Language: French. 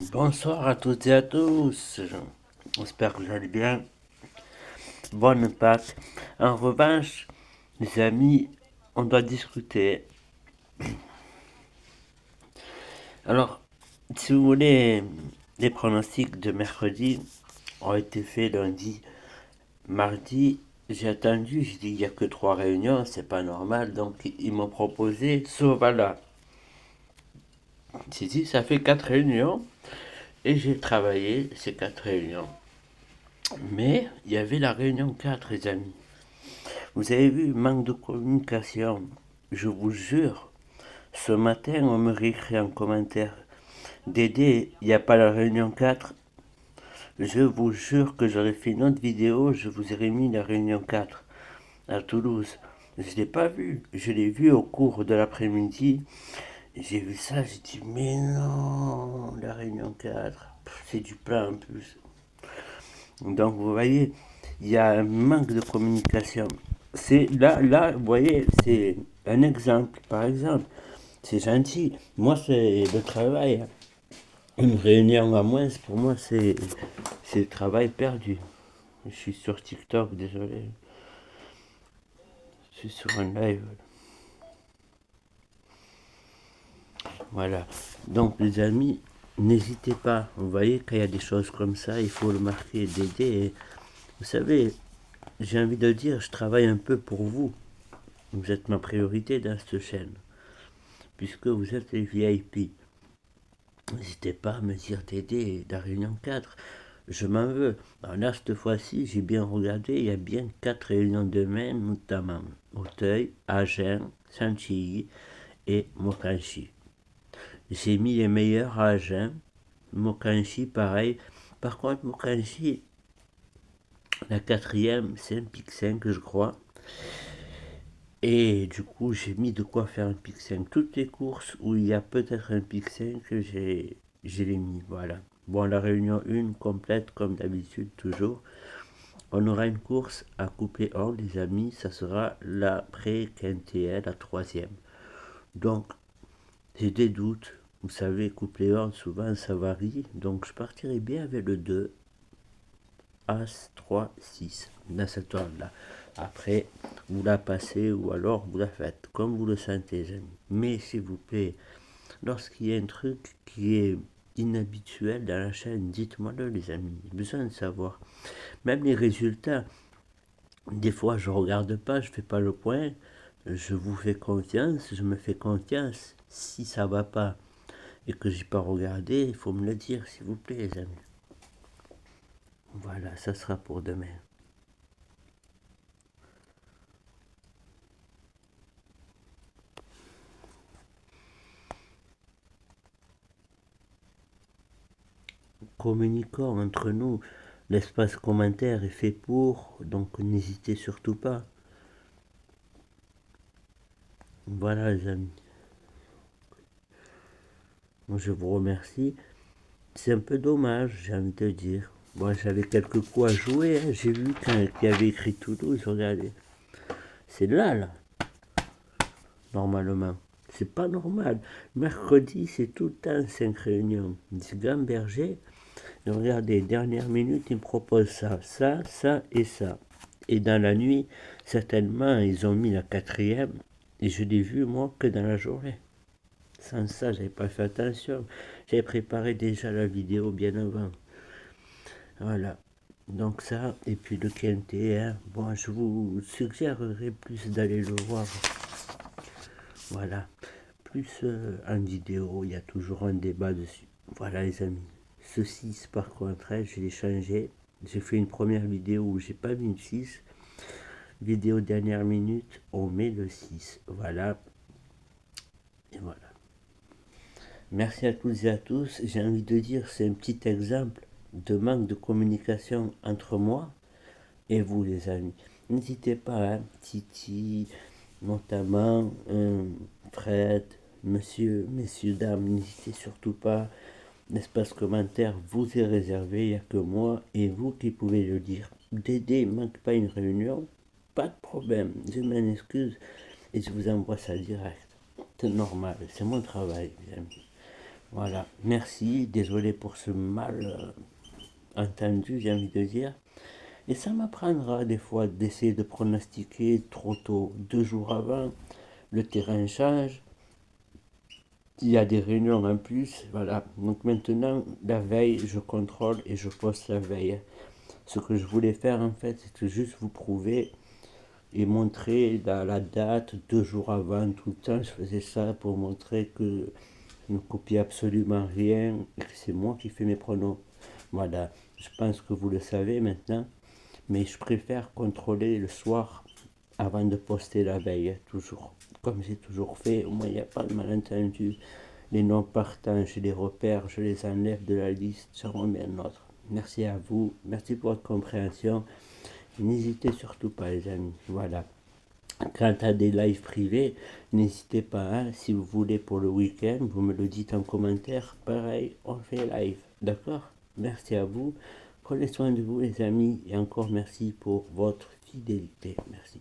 Bonsoir à toutes et à tous. J'espère que vous allez bien. Bonne Pâques. En revanche, les amis, on doit discuter. Alors, si vous voulez, les pronostics de mercredi ont été faits lundi. Mardi, j'ai attendu, j'ai dit il n'y a que 3 réunions, c'est pas normal. Donc, ils m'ont proposé Sovala. J'ai dit ça fait 4 réunions et j'ai travaillé ces 4 réunions. Mais il y avait la réunion 4, les amis. Vous avez vu, manque de communication. Je vous jure, ce matin, on me réécrit en commentaire. Dédé, il n'y a pas la réunion 4. Je vous jure que j'aurais fait une autre vidéo, je vous aurais mis la réunion 4 à Toulouse. Je ne l'ai pas vu. Je l'ai vu au cours de l'après-midi. J'ai vu ça, j'ai dit, mais non, la réunion 4, c'est du plat en plus. Donc vous voyez, il y a un manque de communication. C'est là, vous voyez, c'est un exemple. Par exemple, c'est gentil. Moi, c'est le travail. Une réunion à moins, pour moi, c'est le travail perdu. Je suis sur TikTok, désolé. Je suis sur un live. Voilà. Donc, les amis, n'hésitez pas. Vous voyez, quand il y a des choses comme ça, il faut le marquer, d'aider. Vous savez, j'ai envie de dire, je travaille un peu pour vous. Vous êtes ma priorité dans cette chaîne, puisque vous êtes les VIP. N'hésitez pas à me dire d'aider la réunion 4. Je m'en veux. Alors là, cette fois-ci, j'ai bien regardé, il y a bien 4 réunions demain, notamment Auteuil, Agen, Chantilly et Mokanchi. J'ai mis les meilleurs à Agen, Mokanchi pareil. Par contre, Mokanchi, la quatrième, c'est un pic 5, je crois. Et du coup, j'ai mis de quoi faire un pic 5. Toutes les courses où il y a peut-être un pic 5, j'ai les mis. Voilà. Bon, la réunion 1 complète, comme d'habitude, toujours. On aura une course à couper hors, les amis. Ça sera la pré-quintet, la troisième. Donc, j'ai des doutes. Vous savez, couplet hors, souvent, ça varie. Donc, je partirai bien avec le 2, As, 3, 6, dans cet ordre-là. Après, vous la passez ou alors vous la faites, comme vous le sentez, les amis. Mais s'il vous plaît, lorsqu'il y a un truc qui est inhabituel dans la chaîne, dites-moi-le, les amis. J'ai besoin de savoir. Même les résultats, des fois, je regarde pas, je fais pas le point. Je vous fais confiance, je me fais confiance. Si ça va pas et que j'ai pas regardé, il faut me le dire, s'il vous plaît, les amis. Voilà, ça sera pour demain. Communiquons entre nous. L'espace commentaire est fait pour, donc n'hésitez surtout pas. Voilà les amis. Moi je vous remercie. C'est un peu dommage, j'ai envie de dire. Moi j'avais quelques coups à jouer, hein. J'ai vu qu'il y avait écrit Toulouse, regardez. C'est là, normalement. C'est pas normal. Mercredi, c'est tout le temps 5 réunions. C'est Gamberger. Et regardez, dernière minute, ils me proposent ça et ça. Et dans la nuit, certainement, ils ont mis la quatrième. Et je l'ai vu, moi, que dans la journée. Sans ça, j'avais pas fait attention. J'avais préparé déjà la vidéo bien avant. Voilà. Donc ça, et puis le quintet, hein. Bon, je vous suggérerais plus d'aller le voir. Voilà. Plus en vidéo, il y a toujours un débat dessus. Voilà les amis. Ce 6 par contre, hein, je l'ai changé. J'ai fait une première vidéo où j'ai pas mis le 6. Vidéo dernière minute, on met le 6. Voilà. Et voilà. Merci à toutes et à tous. J'ai envie de dire, c'est un petit exemple de manque de communication entre moi et vous, les amis. N'hésitez pas, hein, Titi, notamment Fred, monsieur, messieurs, dames, n'hésitez surtout pas. L'espace commentaire vous est réservé, il n'y a que moi et vous qui pouvez le dire. Dédé, il ne manque pas une réunion, pas de problème, je m'en excuse et je vous envoie ça direct. C'est normal, c'est mon travail, mes amis. Voilà, merci, désolé pour ce mal entendu, j'ai envie de dire. Et ça m'apprendra des fois d'essayer de pronostiquer trop tôt, 2 jours avant, le terrain change, il y a des réunions en plus, voilà. Donc maintenant, la veille, je contrôle et je poste la veille. Ce que je voulais faire en fait, c'est juste vous prouver et montrer la date 2 jours avant, tout le temps. Je faisais ça pour montrer que je ne copie absolument rien et que c'est moi qui fais mes pronos. Voilà, je pense que vous le savez maintenant, mais je préfère contrôler le soir avant de poster la veille, toujours. Comme j'ai toujours fait, au moins il n'y a pas de malentendu. Les noms partants, je les repère, je les enlève de la liste, j'en remets un autre. Merci à vous, merci pour votre compréhension. N'hésitez surtout pas les amis, voilà. Quant à des lives privés, n'hésitez pas, hein, si vous voulez pour le week-end, vous me le dites en commentaire, pareil, on fait live, d'accord? Merci à vous, prenez soin de vous les amis, et encore merci pour votre fidélité, merci.